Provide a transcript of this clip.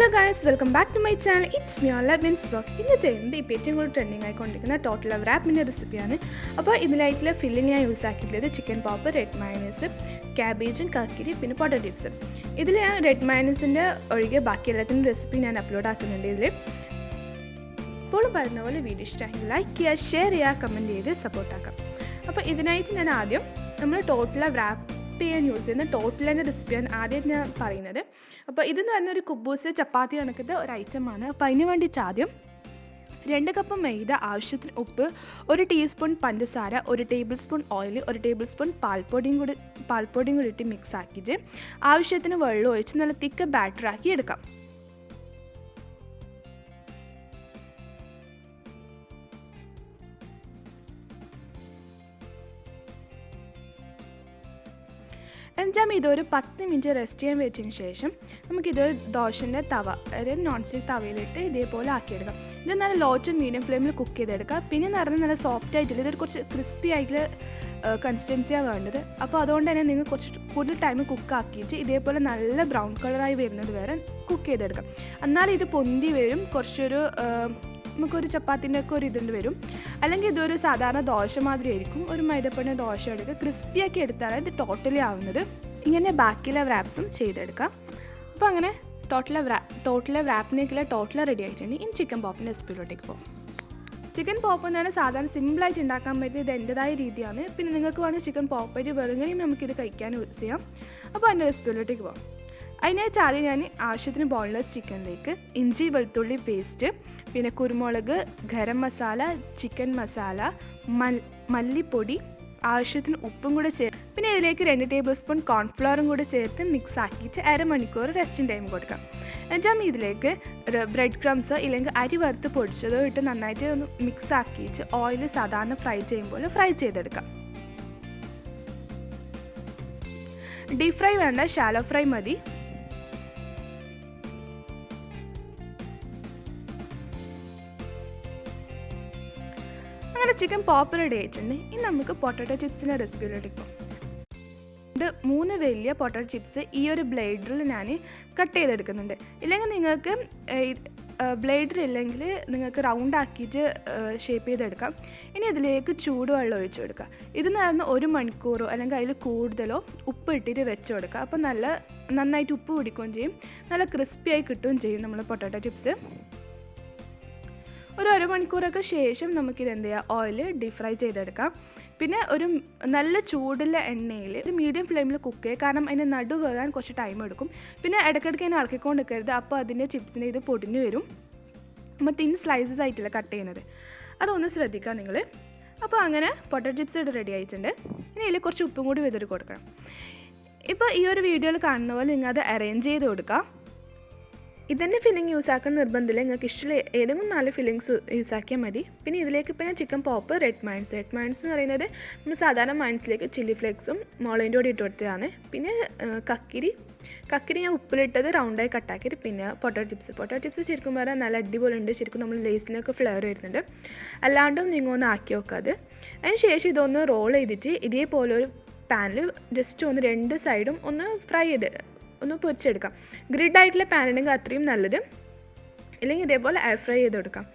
Hello guys, welcome back to my channel. It's me online vins blog. ഇന്ന് ചെയ്യുന്നത് ഇപ്പോൾ ഏറ്റവും കൂടുതൽ ട്രെൻഡിങ് ആയിക്കൊണ്ടിരിക്കുന്ന ടോട്ടല റാപ്പിൻ്റെ റെസിപ്പിയാണ്. അപ്പോൾ ഇതിലായിട്ടുള്ള ഫില്ലിങ് ഞാൻ യൂസ് ആക്കിയിട്ടുള്ളത് ചിക്കൻ പോപ്പ്, റെഡ് മയണൈസ്, ക്യാബേജും കക്കിരി, പിന്നെ പൊട്ടറ്റോ ചിപ്സും. ഇതിൽ ഞാൻ റെഡ് മയണൈസിൻ്റെ ഒഴികെ ബാക്കി എല്ലാത്തിനും റെസിപ്പി ഞാൻ അപ്ലോഡ് ആക്കുന്നുണ്ട്. ഇതിൽ ഇപ്പോഴും പറയുന്ന പോലെ വീഡിയോ ഇഷ്ടമായി ലൈക്ക് ചെയ്യുക, ഷെയർ ചെയ്യുക, കമൻറ്റ് ചെയ്ത് സപ്പോർട്ടാക്കാം. അപ്പോൾ ഇതിനായിട്ട് ഞാൻ ആദ്യം നമ്മൾ ടോട്ടല റാപ്പ് ചെയ്യാൻ യൂസ് ചെയ്യുന്ന ടോട്ടലിൻ്റെ റെസിപ്പിയാണ് ആദ്യം ഞാൻ പറയുന്നത്. അപ്പോൾ ഇതെന്ന് പറയുന്ന ഒരു കുബൂസ് ചപ്പാത്തി കണക്കത്തെ ഒരു ഐറ്റമാണ്. അപ്പോൾ അതിന് വേണ്ടിയിട്ട് ആദ്യം 2 കപ്പ് മൈദ, ആവശ്യത്തിന് ഉപ്പ്, 1 ടീസ്പൂൺ പഞ്ചസാര, 1 tablespoon oil, 1 tablespoon പാൽപ്പൊടിയും കൂടി ഇട്ട് മിക്സ് ആക്കിയിട്ട് ആവശ്യത്തിന് വെള്ളം ഒഴിച്ച് നല്ല തിക്ക് ബാറ്ററാക്കി എടുക്കാം. എന്നിട്ട് ഇതൊരു 10 മിനിറ്റ് റെസ്റ്റ് ചെയ്യാൻ വെച്ചതിന് ശേഷം നമുക്കിത് ദോശൻ്റെ തവ, അതായത് നോൺ സ്റ്റിക്ക് തവയിലിട്ട് ഇതേപോലെ ആക്കിയെടുക്കാം. ഇത് നല്ല ലോ ടു മീഡിയം ഫ്ലെയിമിൽ കുക്ക് ചെയ്തെടുക്കാം. പിന്നെ നിറഞ്ഞ് നല്ല സോഫ്റ്റ് ആയിട്ടില്ല, ഇതൊരു കുറച്ച് ക്രിസ്പി ആയിട്ടുള്ള കൺസിസ്റ്റൻസിയാണ് വേണ്ടത്. അപ്പോൾ അതുകൊണ്ട് തന്നെ നിങ്ങൾ കുറച്ച് കൂടുതൽ ടൈം കുക്ക് ആക്കിയിട്ട് ഇതേപോലെ നല്ല ബ്രൗൺ കളറായി വരുന്നത് വരെ കുക്ക് ചെയ്തെടുക്കാം. എന്നാൽ ഇത് പൊന്തി വരും, കുറച്ചൊരു നമുക്കൊരു ചപ്പാത്തിൻ്റെ ഒക്കെ ഒരു ഇതുണ്ട് വരും. അല്ലെങ്കിൽ ഇതൊരു സാധാരണ ദോശ മാതിരി ആയിരിക്കും. ഒരു മൈദപ്പൊടി ദോശ എടുക്കുക, ക്രിസ്പിയാക്കി എടുത്താലാണ് ഇത് ടോട്ടലി ആവുന്നത്. ഇങ്ങനെ ബാക്കിയുള്ള റാപ്സും ചെയ്തെടുക്കാം. അപ്പോൾ അങ്ങനെ ടോട്ടല റാപ്പിനേക്കുള്ള ടോട്ടല റെഡി ആയിട്ടുണ്ട്. ഇനി ചിക്കൻ പോപ്പിൻ്റെ റെസിപ്പിയിലോട്ടേക്ക് പോകും. ചിക്കൻ പോപ്പ് എന്ന് പറഞ്ഞാൽ സാധാരണ സിമ്പിളായിട്ട് ഉണ്ടാക്കാൻ പറ്റിയ ഇത് എൻ്റെതായ രീതിയാണ്. പിന്നെ നിങ്ങൾക്ക് വേണമെങ്കിൽ ചിക്കൻ പോപ്പായിട്ട് വെറുങ്ങനെയും നമുക്കിത് കഴിക്കാൻ യൂസ് ചെയ്യാം. അപ്പോൾ അതിൻ്റെ റെസിപ്പിയിലോട്ടേക്ക് പോകാം. അതിനായിട്ട് ആദ്യം ഞാൻ ആവശ്യത്തിന് ബോൺലെസ് ചിക്കനിലേക്ക് ഇഞ്ചി വെളുത്തുള്ളി പേസ്റ്റ്, പിന്നെ കുരുമുളക്, ഗരം മസാല, ചിക്കൻ മസാല, മല്ലിപ്പൊടി, ആവശ്യത്തിന് ഉപ്പും കൂടെ ചേർത്ത്, പിന്നെ ഇതിലേക്ക് 2 ടേബിൾ സ്പൂൺ കോൺഫ്ലവറും കൂടെ ചേർത്ത് മിക്സ് ആക്കിയിട്ട് 1/2 മണിക്കൂർ റെസ്റ്റിംഗ് ടൈം കൊടുക്കാം. എന്നിട്ട് ഇതിലേക്ക് ബ്രെഡ് ക്രംസോ ഇല്ലെങ്കിൽ അരി വറുത്ത് പൊടിച്ചതോ ഇട്ട് നന്നായിട്ട് ഒന്ന് മിക്സ് ആക്കിയിട്ട് ഓയിൽ സാധാരണ ഫ്രൈ ചെയ്യുമ്പോൾ ഫ്രൈ ചെയ്തെടുക്കാം. ഡീപ് ഫ്രൈ വേണ്ട, ഷാലോ ഫ്രൈ മതി. അങ്ങനെ ചിക്കൻ പോപ്പ് റെഡി ആയിട്ടുണ്ട്. ഇനി നമുക്ക് പൊട്ടറ്റോ ചിപ്സിൻ്റെ റെസിപ്പിയിലേക്ക് പോകാം. ഇത് 3 വലിയ പൊട്ടറ്റോ ചിപ്സ് ഈ ഒരു ബ്ലേഡറിൽ ഞാൻ കട്ട് ചെയ്തെടുക്കുന്നുണ്ട്. ഇല്ലെങ്കിൽ നിങ്ങൾക്ക് ബ്ലേഡർ ഇല്ലെങ്കിൽ നിങ്ങൾക്ക് റൗണ്ട് ആക്കിയിട്ട് ഷേപ്പ് ചെയ്തെടുക്കാം. ഇനി ഇതിലേക്ക് ചൂടുവെള്ളം ഒഴിച്ചു കൊടുക്കുക. ഇത് നടന്ന് 1 മണിക്കൂറോ അല്ലെങ്കിൽ അതിൽ കൂടുതലോ ഉപ്പ് ഇട്ടിട്ട് വെച്ച് കൊടുക്കുക. അപ്പോൾ നന്നായിട്ട് ഉപ്പ് പിടിക്കുകയും ചെയ്യും, നല്ല ക്രിസ്പിയായി കിട്ടുകയും ചെയ്യും നമ്മൾ പൊട്ടറ്റോ ചിപ്സ്. ഒരു 1 മണിക്കൂറൊക്കെ ശേഷം നമുക്കിത് എന്ത് ചെയ്യുക, ഓയിൽ ഡീപ് ഫ്രൈ ചെയ്തെടുക്കാം. പിന്നെ ഒരു നല്ല ചൂടുള്ള എണ്ണയിൽ ഒരു മീഡിയം ഫ്ലെയിമിൽ കുക്ക് ചെയ്യുക, കാരണം അതിന് നടു വേകാൻ കുറച്ച് ടൈം എടുക്കും. പിന്നെ ഇടയ്ക്കിടയ്ക്ക് അതിനെ ഇളക്കിക്കൊണ്ട് നിൽക്കരുത്, അപ്പോൾ അതിൻ്റെ ചിപ്സിന് ഇത് പൊടിഞ്ഞു വരും. നമ്മൾ തിൻ സ്ലൈസസ് ആയിട്ടില്ല കട്ട് ചെയ്യുന്നത്, അതൊന്ന് ശ്രദ്ധിക്കുക നിങ്ങൾ. അപ്പോൾ അങ്ങനെ പൊട്ടറ്റോ ചിപ്സ് ഇവിടെ റെഡി ആയിട്ടുണ്ട്. ഇനി ഇതിൽ കുറച്ച് ഉപ്പും കൂടി വിതറി കൊടുക്കണം. ഇപ്പോൾ ഈ ഒരു വീഡിയോയിൽ കാണുന്ന പോലെ നിങ്ങൾ അത് അറേഞ്ച് ചെയ്ത് കൊടുക്കുക. ഇതിൻ്റെ ഫില്ലിങ് യൂസ് ആക്കാൻ നിർബന്ധമില്ല, നിങ്ങൾക്ക് ഇഷ്ടമുള്ള ഏതെങ്കിലും 4 ഫില്ലിങ്സ് യൂസ് ആക്കിയാൽ മതി. പിന്നെ ഇതിലേക്ക് ഇപ്പോൾ ഞാൻ ചിക്കൻ പോപ്പ്, റെഡ് മയൺസ് എന്ന് പറയുന്നത് നമ്മൾ സാധാരണ മയൺസിലേക്ക് ചില്ലി ഫ്ലേക്സും മുളകിൻ്റെ കൂടി ഇട്ട് കൊടുത്തതാണ്. പിന്നെ കക്കിരി ഞാൻ ഉപ്പിലിട്ടത് റൗണ്ടായി കട്ടാക്കിയിട്ട്, പിന്നെ പൊട്ടറ്റോ ചിപ്സ് ശരിക്കും പറയാൻ നല്ല അടിപൊളി ഉണ്ട്. ശരിക്കും നമ്മൾ ലേസിനൊക്കെ ഫ്ലേവർ വരുന്നുണ്ട്. അല്ലാണ്ടും നിങ്ങൾ ഒന്ന് ആക്കി നോക്കുക. അതിന് ശേഷം ഇതൊന്ന് റോൾ ചെയ്തിട്ട് ഇതേപോലെ ഒരു പാനിൽ ജസ്റ്റ് ഒന്ന് 2 സൈഡും ഒന്ന് ഫ്രൈ ഒന്ന് പൊരിച്ചെടുക്കാം. ഗ്രിഡ് ആയിട്ടുള്ള പാൻ ഉണ്ടെങ്കിൽ അത്രയും നല്ലത്, ഇല്ലെങ്കിൽ ഇതേപോലെ എയർ ഫ്രൈ ചെയ്ത് കൊടുക്കാം.